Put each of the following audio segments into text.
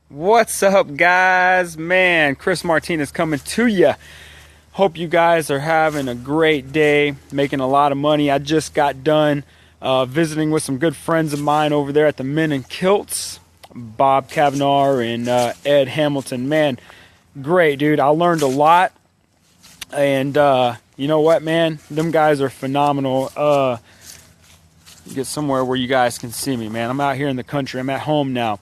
What's up, guys? Man, Chris Martinez coming to you. Hope you guys are having a great day, making a lot of money. I just got done visiting with some good friends of mine over there at the Men in Kilts, Bob Kavanaugh and Ed Hamilton. Man, great, dude. I learned a lot. And you know what, man? Them guys are phenomenal. Get somewhere where you guys can see me, man. I'm out here in the country. I'm at home now.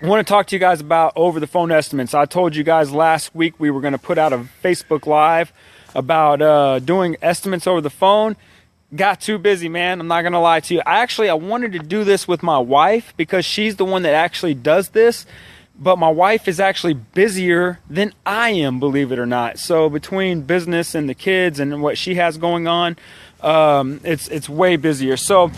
I want to talk to you guys about over the phone estimates. I told you guys last week we were going to put out a Facebook Live about doing estimates over the phone. Got too busy, man. I'm not going to lie to you. I wanted to do this with my wife because she's the one that actually does this. But my wife is actually busier than I am, believe it or not. So between business and the kids and what she has going on, it's way busier. So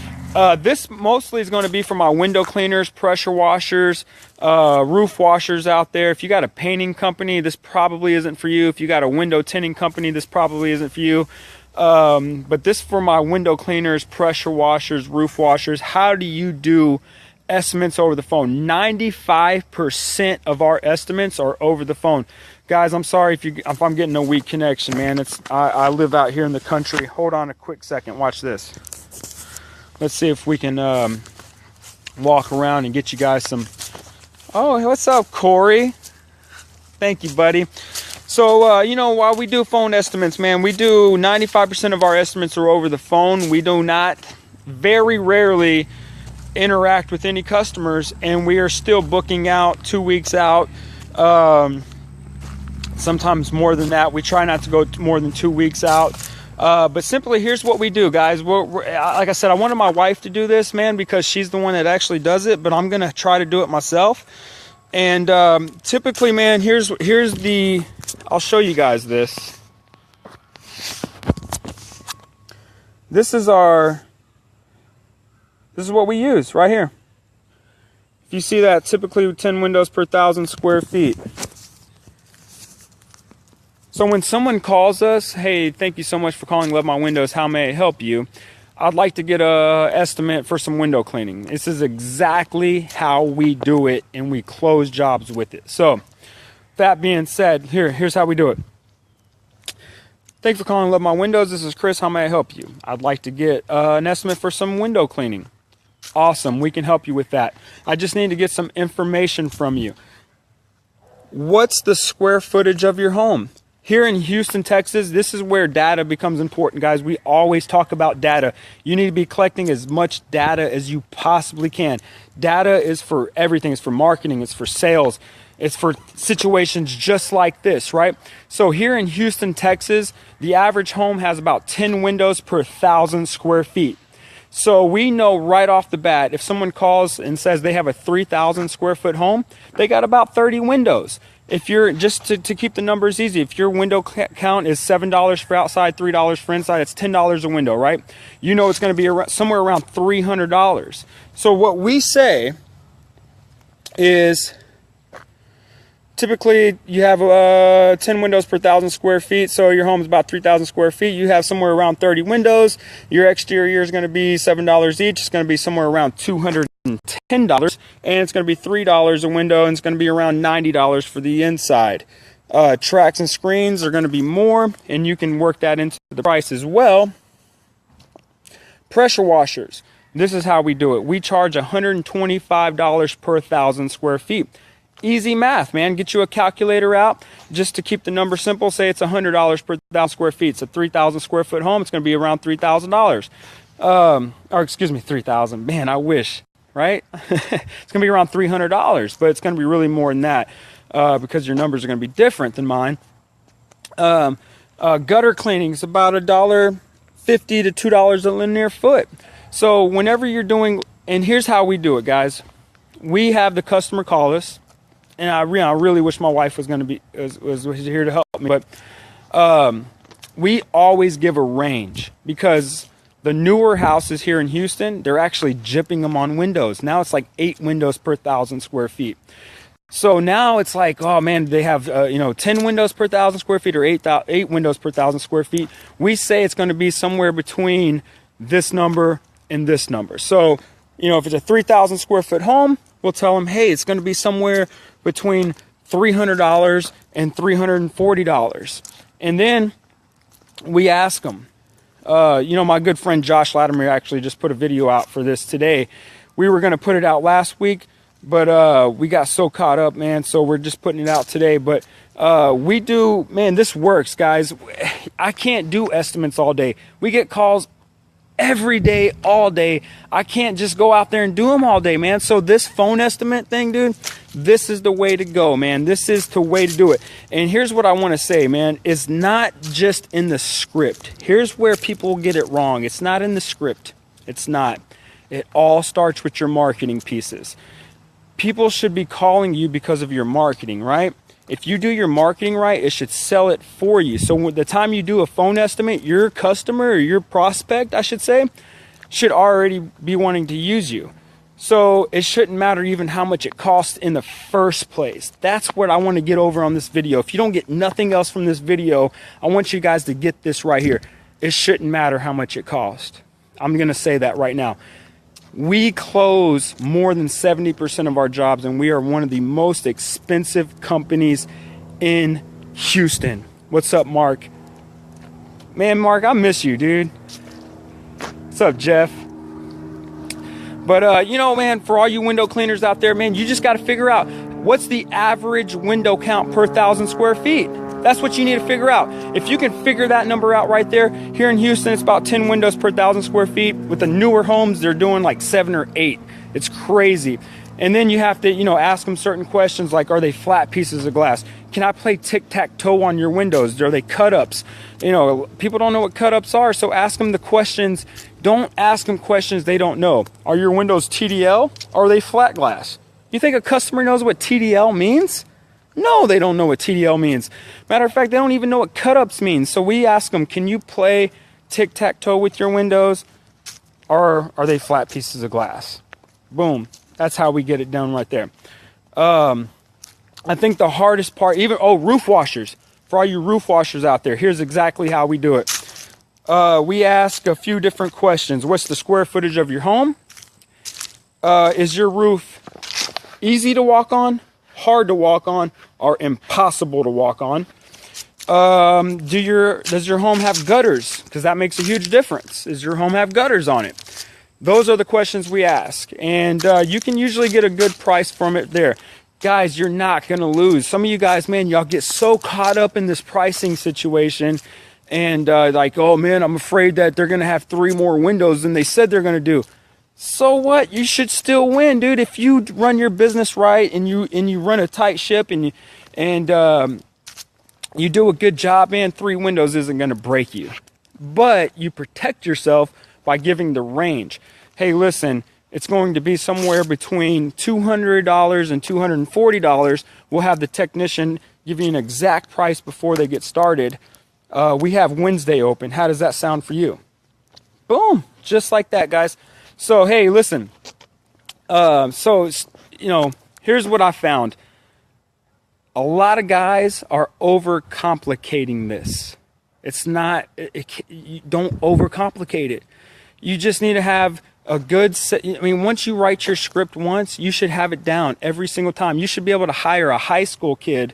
this mostly is going to be for my window cleaners, pressure washers, roof washers out there. If you got a painting company, this probably isn't for you. If you got a window tinting company, this probably isn't for you. But this for my window cleaners, pressure washers, roof washers. How do you do estimates over the phone? 95% of our estimates are over the phone. Guys, I'm sorry if I'm getting a weak connection, man. I live out here in the country. Hold on a quick second. Watch this. Let's see if we can walk around and get you guys some. Oh, what's up, Corey? Thank you, buddy. So, while we do phone estimates, man, we do 95% of our estimates are over the phone. We do not, very rarely, interact with any customers, and we are still booking out 2 weeks out, sometimes more than that. We try not to go more than 2 weeks out, but simply here's what we do, guys. Like I said, I wanted my wife to do this, man, because she's the one that actually does it, but I'm gonna try to do it myself. And typically, man, here's the, I'll show you guys this. This is what we use right here. If you see that, typically 10 windows per 1,000 square feet. So when someone calls us, hey, thank you so much for calling Love My Windows, how may I help you? I'd like to get an estimate for some window cleaning. This is exactly how we do it, and we close jobs with it. So that being said, here's how we do it. Thanks for calling Love My Windows. This is Chris. How may I help you? I'd like to get an estimate for some window cleaning. Awesome. We can help you with that. I just need to get some information from you. What's the square footage of your home? Here in Houston, Texas, this is where data becomes important, guys. We always talk about data. You need to be collecting as much data as you possibly can. Data is for everything. It's for marketing. It's for sales. It's for situations just like this, right? So here in Houston, Texas, the average home has about 10 windows per 1,000 square feet. So we know right off the bat, if someone calls and says they have a 3,000 square foot home, they got about 30 windows. If you're, just to keep the numbers easy, if your window count is $7 for outside, $3 for inside, it's $10 a window, right? You know it's going to be somewhere around $300. So what we say is, typically you have 10 windows per 1,000 square feet, so your home is about 3,000 square feet. You have somewhere around 30 windows. Your exterior is going to be $7 each. It's going to be somewhere around $210, and it's going to be $3 a window, and it's going to be around $90 for the inside. Tracks and screens are going to be more, and you can work that into the price as well. Pressure washers. This is how we do it. We charge $125 per 1,000 square feet. Easy math, man. Get you a calculator out just to keep the number simple. Say it's $100 per 1,000 square feet. It's a 3,000 square foot home. It's going to be around $3,000. Or excuse me, 3,000. Man, I wish, right? It's going to be around $300, but it's going to be really more than that because your numbers are going to be different than mine. Gutter cleaning is about $1.50 to $2 a linear foot. So whenever you're doing, and here's how we do it, guys. We have the customer call us. And I really wish my wife was going to be was here to help me. But we always give a range because the newer houses here in Houston, they're actually jipping them on windows. Now it's like 8 windows per 1,000 square feet. So now it's like, oh man, they have 10 windows per 1,000 square feet or 8 windows per 1,000 square feet. We say it's going to be somewhere between this number and this number. So You know, if it's a 3,000 square foot home, we'll tell them, hey, it's going to be somewhere between $300 and $340. And then we ask them, you know, my good friend Josh Latimer actually just put a video out for this today. We were going to put it out last week, but we got so caught up, man, so we're just putting it out today. But we do, man, this works, guys. I can't do estimates all day. We get calls every day, all day. I can't just go out there and do them all day, man. So this phone estimate thing, dude, this is the way to go, man. This is the way to do it. And here's what I want to say, man. It's not just in the script. Here's where people get it wrong. It's not in the script. It's not. It all starts with your marketing pieces. People should be calling you because of your marketing, right? If you do your marketing right, it should sell it for you. So the time you do a phone estimate, your customer or your prospect, I should say, should already be wanting to use you. So it shouldn't matter even how much it costs in the first place. That's what I want to get over on this video. If you don't get nothing else from this video, I want you guys to get this right here. It shouldn't matter how much it costs. I'm going to say that right now. We close more than 70% of our jobs, and we are one of the most expensive companies in Houston. What's up, Mark? Man, Mark, I miss you, dude. What's up, Jeff? But, you know, man, for all you window cleaners out there, man, you just got to figure out what's the average window count per 1,000 square feet. That's what you need to figure out. If you can figure that number out right there, here in Houston, it's about 10 windows per 1,000 square feet. With the newer homes, they're doing like 7 or 8. It's crazy. And then you have to, you know, ask them certain questions like, are they flat pieces of glass? Can I play tic-tac-toe on your windows? Are they cut-ups? You know, people don't know what cut-ups are, so ask them the questions. Don't ask them questions they don't know. Are your windows TDL or are they flat glass? You think a customer knows what TDL means? No, they don't know what TDL means. Matter of fact, they don't even know what cut-ups means. So we ask them, can you play tic-tac-toe with your windows? Or are they flat pieces of glass? Boom. That's how we get it done right there. I think the hardest part, roof washers. For all you roof washers out there, here's exactly how we do it. We ask a few different questions. What's the square footage of your home? Is your roof easy to walk on, hard to walk on, or impossible to walk on? Does your home have gutters? Because that makes a huge difference. Does your home have gutters on it? Those are the questions we ask, and you can usually get a good price from it there. Guys, you're not going to lose. Some of you guys, man, y'all get so caught up in this pricing situation, and like, oh man, I'm afraid that they're going to have 3 more windows than they said they're going to do. So what? You should still win, dude. If you run your business right and you run a tight ship and you do a good job, man, 3 windows isn't going to break you. But you protect yourself by giving the range. Hey, listen, it's going to be somewhere between $200 and $240. We'll have the technician give you an exact price before they get started. We have Wednesday open. How does that sound for you? Boom, just like that, guys. So, hey, listen, you know, here's what I found. A lot of guys are overcomplicating this. It's not, you don't overcomplicate it. You just need to have a good set. I mean, once you write your script once, you should have it down every single time. You should be able to hire a high school kid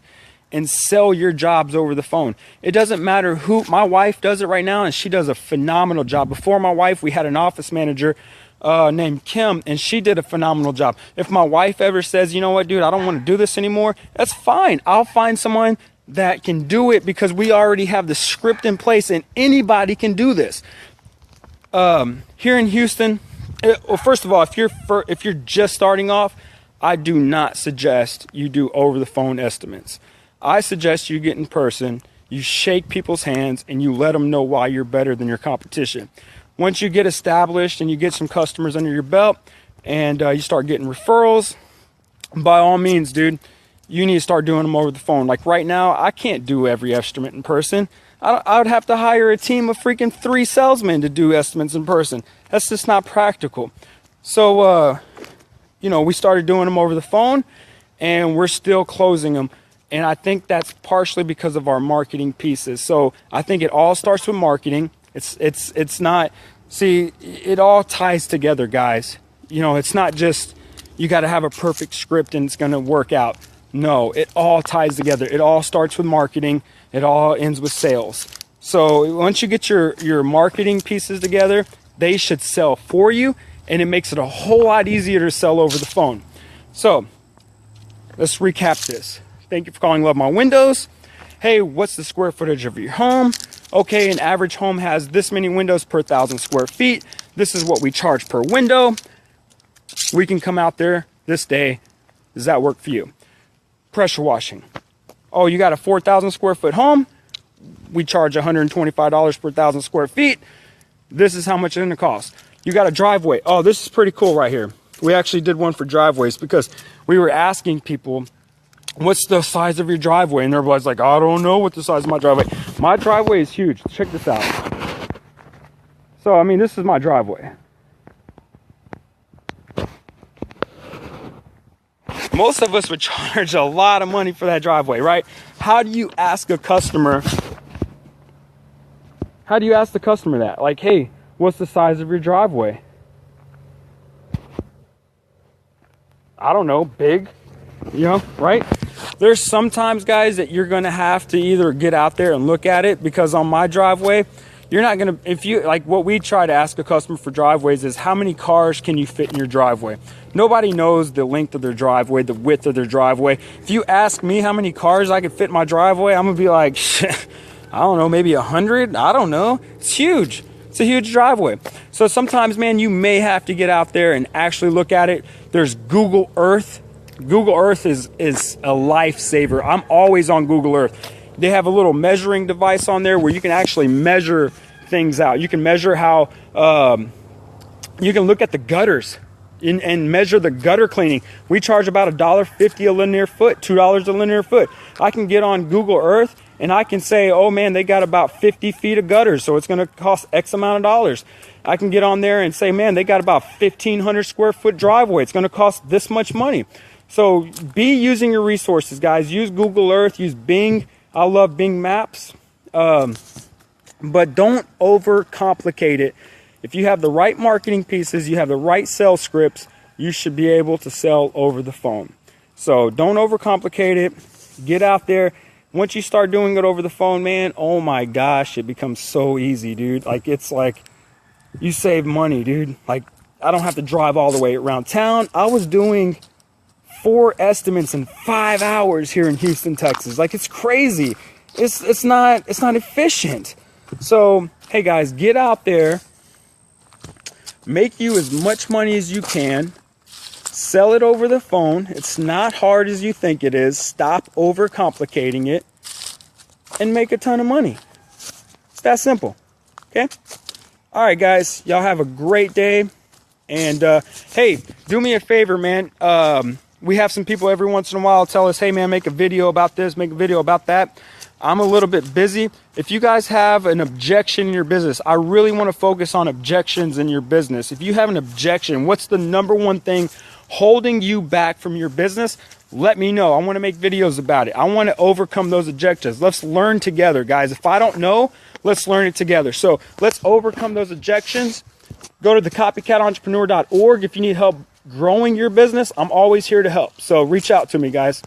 and sell your jobs over the phone. It doesn't matter who. My wife does it right now, and she does a phenomenal job. Before my wife, we had an office manager named Kim, and she did a phenomenal job. If my wife ever says, you know what, dude, I don't want to do this anymore, that's fine. I'll find someone that can do it because we already have the script in place, and anybody can do this. Here in Houston, well, first of all, if you're just starting off, I do not suggest you do over the phone estimates. I suggest you get in person, you shake people's hands, and you let them know why you're better than your competition. Once you get established and you get some customers under your belt and you start getting referrals, by all means, dude, you need to start doing them over the phone. Like right now, I can't do every estimate in person. I would have to hire a team of freaking 3 salesmen to do estimates in person. That's just not practical. So, you know, we started doing them over the phone, and we're still closing them. And I think that's partially because of our marketing pieces. So I think it all starts with marketing. It's not, see, it all ties together, guys. you know, it's not just you got to have a perfect script and it's going to work out. No, it all ties together. It all starts with marketing. It all ends with sales. So once you get your marketing pieces together, they should sell for you, and it makes it a whole lot easier to sell over the phone. So let's recap this. Thank you for calling Love My Windows. Hey, what's the square footage of your home? Okay, an average home has this many windows per 1,000 square feet. This is what we charge per window. We can come out there this day. Does that work for you? Pressure washing. Oh, you got a 4,000 square foot home? We charge $125 per 1,000 square feet. This is how much it's gonna cost. You got a driveway. Oh, this is pretty cool right here. We actually did one for driveways because we were asking people, what's the size of your driveway? And everybody's like, I don't know what the size of my driveway. My driveway is huge. Check this out. So, I mean, this is my driveway. Most of us would charge a lot of money for that driveway, right? How do you ask a customer? How do you ask the customer that? Like, hey, what's the size of your driveway? I don't know, big, you know, right? There's sometimes, guys, that you're going to have to either get out there and look at it, because on my driveway, you're not going to, if you, like what we try to ask a customer for driveways is how many cars can you fit in your driveway? Nobody knows the length of their driveway, the width of their driveway. If you ask me how many cars I could fit in my driveway, I'm going to be like, I don't know, maybe 100? I don't know. It's huge. It's a huge driveway. So sometimes, man, you may have to get out there and actually look at it. There's Google Earth. Google Earth is a lifesaver. I'm always on Google Earth. They have a little measuring device on there where you can actually measure things out. You can measure how, you can look at the gutters and measure the gutter cleaning. We charge about $1.50 a linear foot, $2 a linear foot. I can get on Google Earth and I can say, oh man, they got about 50 feet of gutters, so it's going to cost X amount of dollars. I can get on there and say, man, they got about 1,500 square foot driveway. It's going to cost this much money. So be using your resources, guys. Use Google Earth, use Bing. I love Bing Maps. But don't overcomplicate it. If you have the right marketing pieces, you have the right sales scripts, you should be able to sell over the phone. So don't overcomplicate it. Get out there. Once you start doing it over the phone, man, oh my gosh, it becomes so easy, dude. Like, it's like you save money, dude. Like, I don't have to drive all the way around town. I was doing 4 estimates in 5 hours here in Houston, Texas. Like, it's crazy. It's not efficient. So, hey guys, get out there, make you as much money as you can, sell it over the phone. It's not hard as you think it is. Stop overcomplicating it and make a ton of money. It's that simple. Okay? All right, guys, y'all have a great day. And hey, do me a favor, man. We have some people every once in a while tell us, hey man, make a video about this, make a video about that. I'm a little bit busy. If you guys have an objection in your business, I really want to focus on objections in your business. If you have an objection, what's the #1 thing holding you back from your business? Let me know. I want to make videos about it. I want to overcome those objections. Let's learn together, guys. If I don't know, let's learn it together. So let's overcome those objections. Go to thecopycatentrepreneur.org if you need help growing your business. I'm always here to help. So reach out to me, guys.